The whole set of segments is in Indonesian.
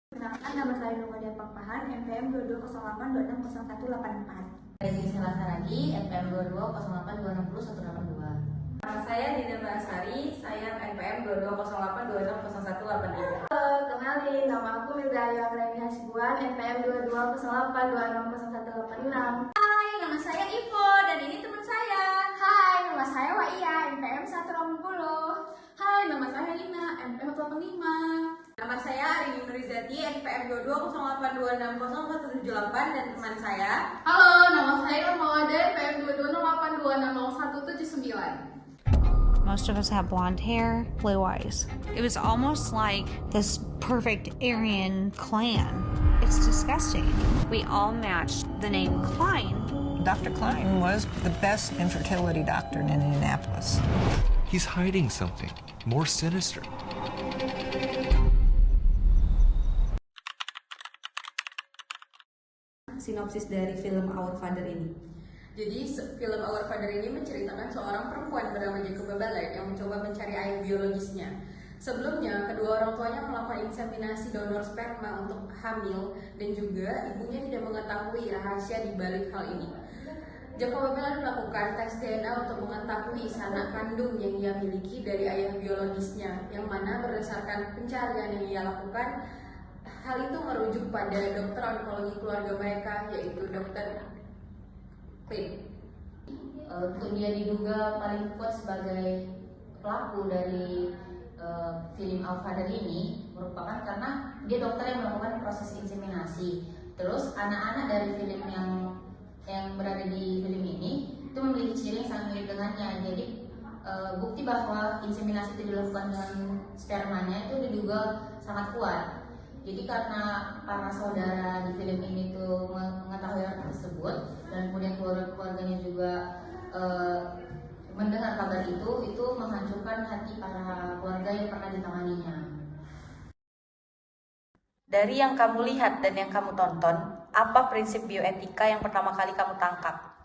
Perkenalkan, nama saya Nurmadia Pakpahan, NPM 2208260184. Rezeki Selasaragi, NPM 2208260182. Nama saya Dina Basari, saya NPM 2208260183. Kenalin, nama aku Mildaya Grani Hasibuan, NPM 2208260186. Hai, nama saya Ivo dan ini teman saya. Hai, nama saya Waiya, NPM 180. Hai, nama saya Lina, NPM 85. Nama saya Arini Nurizati, NPM 2208260178 dan teman saya. Halo, nama saya Mawade, NPM 2208260179. Most of us have blonde hair, blue eyes. It was almost like this perfect Aryan clan. It's disgusting. We all matched the name Klein. Dr. Klein was the best infertility doctor in Indianapolis. He's hiding something more sinister. Sinopsis dari film Our Father ini. Jadi film Our Father ini menceritakan seorang perempuan bernama Jacob Babalet yang mencoba mencari ayah biologisnya. Sebelumnya, kedua orang tuanya melakukan inseminasi donor sperma untuk hamil dan juga ibunya tidak mengetahui rahasia di balik hal ini. Jacob Babalet melakukan tes DNA untuk mengetahui sanak kandung yang ia miliki dari ayah biologisnya, yang mana berdasarkan pencarian yang ia lakukan, hal itu merujuk pada dokter onkologi keluarga mereka, yaitu dokter Klein. Untuk dia diduga paling kuat sebagai pelaku dari film Our Father ini merupakan karena dia dokter yang melakukan proses inseminasi. Terus anak-anak dari film yang berada di film ini itu memiliki ciri yang sangat mirip dengannya. Jadi bukti bahwa inseminasi itu dilakukan dengan spermanya itu diduga sangat kuat. Jadi karena para saudara di film ini tuh mengetahui hal tersebut dan kemudian keluarganya juga mendengar kabar itu menghancurkan hati para keluarga yang pernah ditanganinya. Dari yang kamu lihat dan yang kamu tonton, apa prinsip bioetika yang pertama kali kamu tangkap?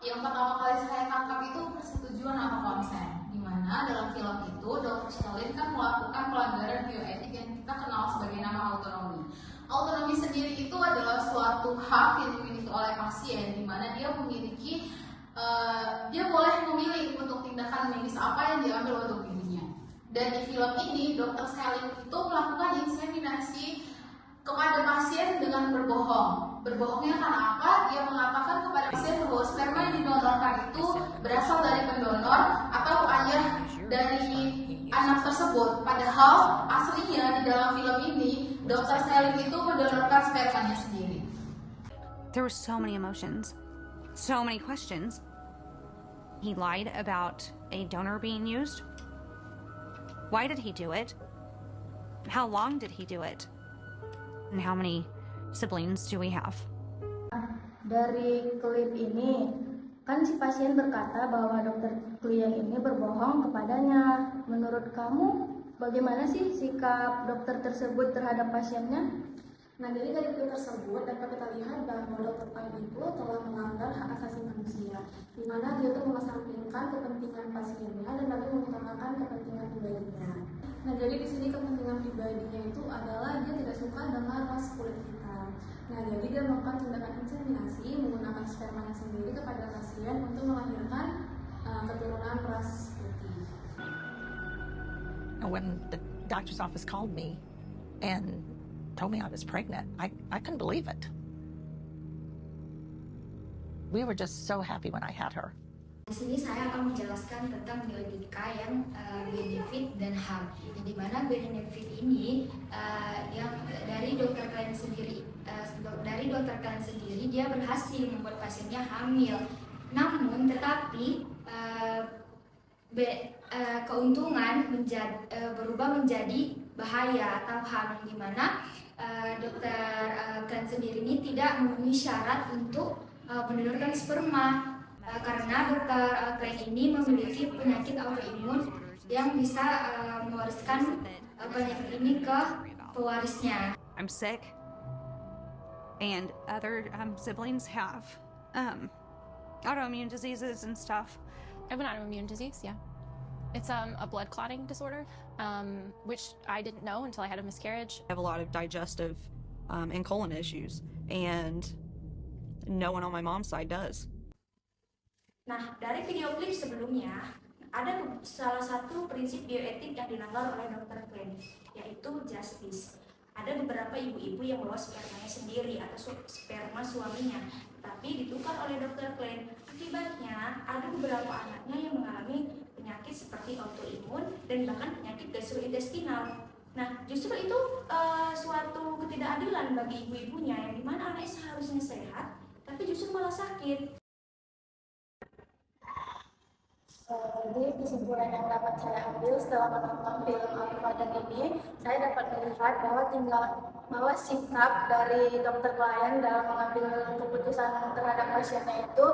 Yang pertama kali saya tangkap itu persetujuan atau konsen, di mana dalam film itu Dr. Stalin kan melakukan pelanggaran bioetik yang kita kenal sebagai nama autonomi. Autonomi sendiri itu adalah suatu hak yang dimiliki oleh pasien, di mana dia memiliki dia boleh memilih untuk tindakan medis apa yang diambil untuk dirinya. Dan di film ini Dr. Stalin itu melakukan inseminasi kepada pasien dengan berbohong. Berbohongnya karena apa? Dia mengatakan kepada pasien bahwa sperma yang didonorkan itu berasal dari pendonor atau ayah dari anak tersebut. Padahal aslinya di dalam film ini Dr. Stalin itu mendonorkan spermanya sendiri. There were so many emotions, so many questions. He lied about a donor being used. Why did he do it? How long did he do it? And how many siblings do we have? Dari klip ini, kan si pasien berkata bahwa dokter klien ini berbohong kepadanya. Menurut kamu, bagaimana sih sikap dokter tersebut terhadap pasiennya? Nah, dari klip tersebut dapat kita lihat bahwa dokter Klein itu telah melanggar hak asasi manusia, di mana dia itu mengesampingkan kepentingan pasiennya dan lebih mengutamakan kepentingan pribadinya. Nah, jadi di sini kepentingan pribadinya itu adalah dia tidak suka dengan ras kulit hitam. Nah, jadi dia melakukan tindakan inseminasi menggunakan spermanya sendiri kepada pasien untuk melahirkan keturunan ras putih. When the doctor's office called me and told me I was pregnant, I couldn't believe it. We were just so happy when I had her. Di sini saya akan menjelaskan tentang bioetika yang benefit dan harm. Di mana benefit ini yang dari dokter Klein sendiri, dia berhasil membuat pasiennya hamil. Namun tetapi keuntungan berubah menjadi bahaya atau harm, di mana dokter Klein sendiri ini tidak memenuhi syarat untuk mendonorkan sperma. Karena dokter Klein ini memiliki penyakit autoimun yang bisa mewariskan penyakit ini ke pewarisnya. I'm sick, and other siblings have autoimmune diseases and stuff. I have an autoimmune disease, yeah. It's a blood clotting disorder, which I didn't know until I had a miscarriage. I have a lot of digestive and colon issues, and no one on my mom's side does. Nah, dari video klip sebelumnya, ada salah satu prinsip bioetik yang dilanggar oleh Dr. Klein, yaitu justice. Ada beberapa ibu-ibu yang bawa spermanya sendiri atau sperma suaminya, tapi ditukar oleh Dr. Klein. Akibatnya, ada beberapa anaknya yang mengalami penyakit seperti autoimun dan bahkan penyakit gastrointestinal. Nah, justru itu suatu ketidakadilan bagi ibu-ibunya yang dimana anaknya seharusnya sehat, tapi justru malah sakit. Jadi kesimpulan yang dapat saya ambil setelah menonton film Outfather ini, saya dapat melihat bahwa sikap dari dokter klien dalam mengambil keputusan terhadap pasiennya itu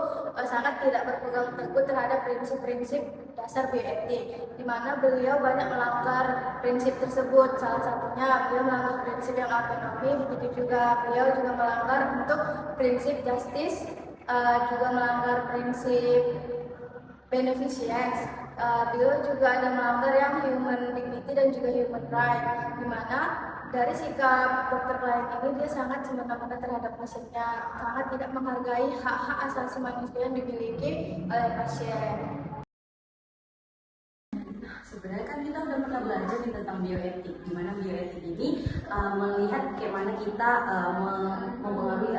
sangat tidak berpegang teguh terhadap prinsip-prinsip dasar bioetik, di mana beliau banyak melanggar prinsip tersebut. Salah satunya beliau melanggar prinsip yang autonomi, begitu juga beliau juga melanggar untuk prinsip justice, juga melanggar prinsip beneficence. Beliau juga ada melanggar yang human dignity dan juga human right, di mana dari sikap dokter klien ini dia sangat semena-mena terhadap pasiennya, sangat tidak menghargai hak-hak asasi manusia yang dimiliki oleh pasien. Sebenarnya kan kita udah pernah belajar nih tentang bioetik, di mana bioetik ini melihat bagaimana kita mempengaruhi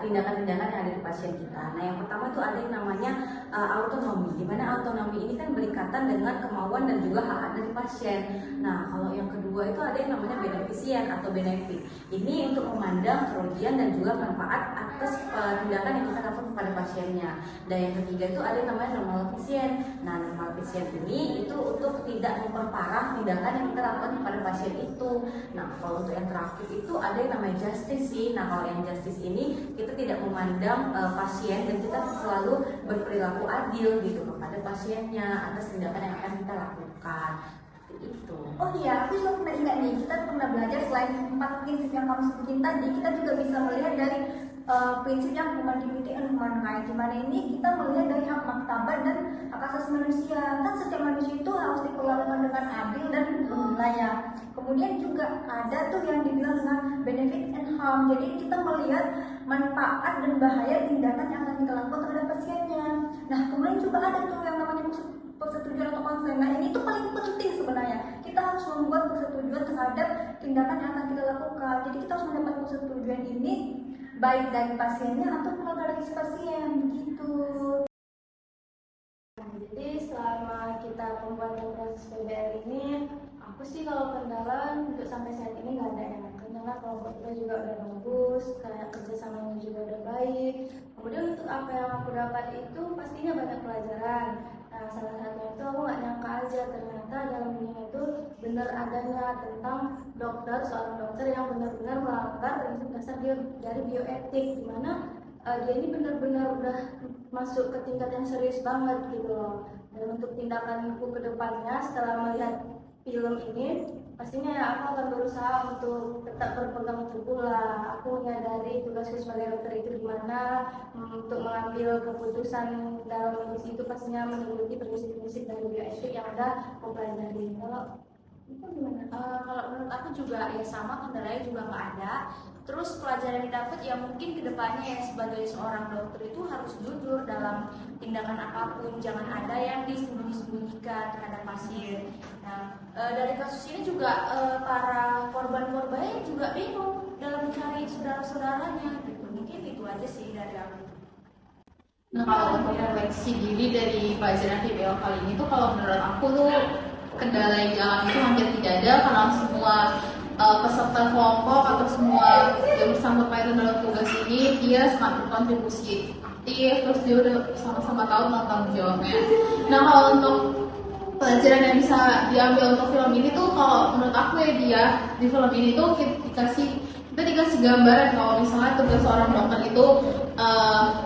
tindakan-tindakan yang ada di pasien kita. Nah, yang pertama itu ada yang namanya autonomi, di mana autonomi ini kan berikatan dengan kemauan dan juga hak dari pasien. Nah, kalau yang kedua itu ada yang namanya beneficient atau benefit. Ini untuk memandang kerugian dan juga manfaat atas tindakan yang kita lakukan kepada pasiennya. Dan yang ketiga itu ada yang namanya normal efficient. Nah, normal efficient ini itu untuk tidak memperparah tindakan yang kita lakukan kepada pasien itu. Nah, kalau untuk yang terakhir itu ada yang namanya justice sih. Nah, kalau yang justice ini kita tidak memandang pasien dan kita selalu berperilaku adil gitu kepada pasiennya atas tindakan yang akan kita lakukan. Itu. Oh iya, aku juga pernah ingat nih, kita pernah belajar selain 4 prinsip yang kamu sebutin tadi, kita juga bisa melihat dari prinsipnya human dignity and human right, di mana ini kita melihat dari hak martabat dan hak asasi manusia. Kan setiap manusia itu harus diperlakukan dengan adil dan layak. Kemudian juga ada tuh yang dibilang dengan benefit and harm. Jadi kita melihat manfaat dan bahaya tindakan yang akan kita lakukan terhadap pasiennya. Nah, kemudian juga ada tuh yang namanya persetujuan atau konsen. Nah, ini tuh paling penting sebenarnya. Kita harus membuat persetujuan terhadap tindakan yang akan kita lakukan. Jadi kita harus mendapat persetujuan ini baik dari pasiennya atau keluarga dari pasien, begitu. Jadi selama kita pembuatan proses PBL ini, aku sih kalau kendala untuk sampai saat ini nggak ada ya. Karena kelompok kita juga udah bagus, kayak kerjasamanya juga udah baik. Kemudian untuk apa yang aku dapat itu pastinya banyak pelajaran. Nah, salah satunya itu aku nggak nyangka aja ternyata dalam dunia itu benar adanya tentang seorang dokter yang benar-benar melanggar prinsip dasar dari bioetik, di mana dia ini benar-benar udah masuk ke tingkat yang serius banget gitu loh. Dan untuk tindakanku ke depannya setelah melihat film ini, pastinya ya aku akan berusaha untuk tetap berpegang teguh lah. Aku menyadari tugasku sebagai dokter itu gimana, untuk mengambil keputusan dalam kondisi itu pastinya mengikuti prinsip-prinsip dari bioetik yang udah aku pelajari. Kalau itu gimana? Kalau menurut aku juga ya sama, kendalanya juga nggak ada. Terus pelajaran yang didapat ya mungkin kedepannya ya sebagai seorang dokter itu harus jujur dalam tindakan apapun, jangan ada yang disembunyi-sembunyikan terhadap pasien. Nah, dari kasus ini juga para korban-korbannya juga bingung dalam mencari saudara-saudaranya. Gitu. Mungkin itu aja sih dari aku. Nah, kalau untuk refleksi diri dari pelajaran PBL kali ini tuh kalau menurut aku tuh kendala yang dialami itu hampir tidak ada karena semua peserta kelompok atau semua yang bersangkut pautkan dalam tugas ini dia sangat berkontribusi aktif, terus dia udah sama-sama tahu tentang tanggung jawabnya. Nah, kalau untuk pelajaran yang bisa diambil untuk film ini tuh kalau menurut aku ya dia di film ini tuh kita dikasih gambaran kalau misalnya tugas seorang dokter itu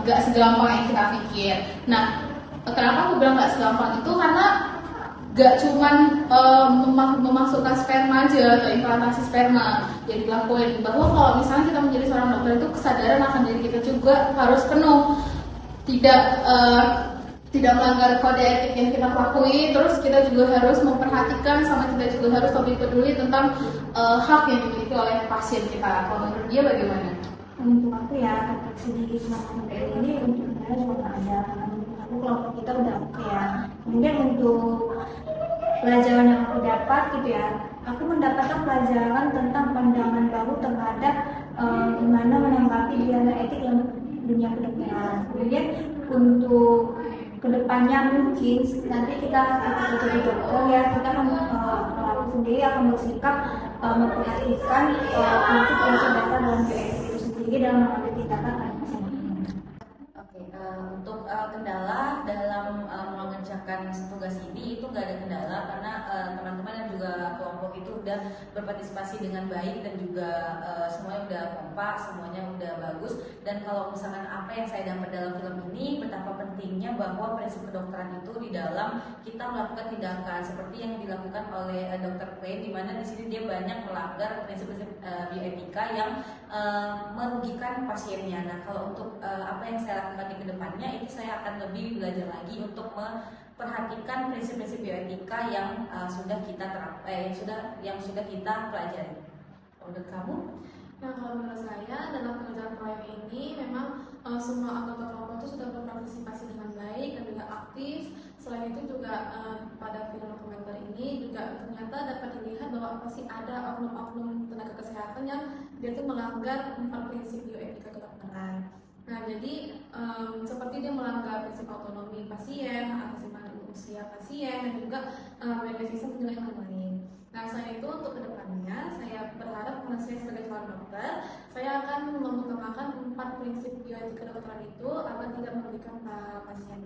gak segampang yang kita pikir. Nah, kenapa aku bilang gak segampang itu karena gak cuman memasukkan sperma aja atau implantasi sperma yang dilakuin, bahwa kalau misalnya kita menjadi seorang dokter itu kesadaran akan diri kita juga harus penuh, tidak tidak melanggar kode etik yang kita lakui, terus kita juga harus memperhatikan sama kita juga harus lebih peduli tentang hak yang dimiliki oleh pasien kita. Kalau menurut dia bagaimana? Untuk aku ya, strategi semacam ini untuk saya juga nggak ada. Untuk aku kelompok kita udah oke ya. Kemudian untuk pelajaran yang aku dapat gitu ya, aku mendapatkan pelajaran tentang pandangan baru terhadap gimana menanggapi dilema etik yang dunia kedokteran. Kemudian untuk kedepannya mungkin nanti kita ketika jadi dokter ya, kita akan aku sendiri akan bersikap memperhatikan prinsip-prinsip dasar dalam bioetik itu sendiri dalam mengambil tindakan pasien. Oke, untuk kendala dalam mengerjakan tugas ini itu nggak ada kendala karena teman-teman dan juga kelompok itu udah berpartisipasi dengan baik dan juga semuanya udah kompak, semuanya udah bagus. Dan kalau misalkan apa yang saya dapat dalam film ini, betapa pentingnya bahwa prinsip kedokteran itu di dalam kita melakukan tindakan seperti yang dilakukan oleh Dr. Klein, di mana di sini dia banyak melanggar prinsip-prinsip bioetika yang merugikan pasiennya. Nah, kalau untuk apa yang saya lakukan di kedepannya, ini saya akan lebih belajar lagi untuk memperhatikan prinsip-prinsip bioetika yang sudah kita yang sudah kita pelajari. Menurut kamu? Nah, kalau menurut saya dalam pengerjaan proyek ini memang semua anggota kelompok itu sudah berpartisipasi dengan baik dan juga aktif. Selain itu juga pada film dokumenter ini juga ternyata dapat dilihat bahwa masih ada oknum-oknum tenaga kesehatan yang dia itu melanggar 4 prinsip bioetika kedokteran. Nah, jadi seperti dia melanggar prinsip autonomi pasien, hak asasi manusia pasien, dan juga benefisit penilaian lain. Nah, selain itu untuk kedepannya saya berharap karena saya sebagai calon dokter, saya akan mengutamakan 4 prinsip bioetika kedokteran itu agar tidak merugikan pasien.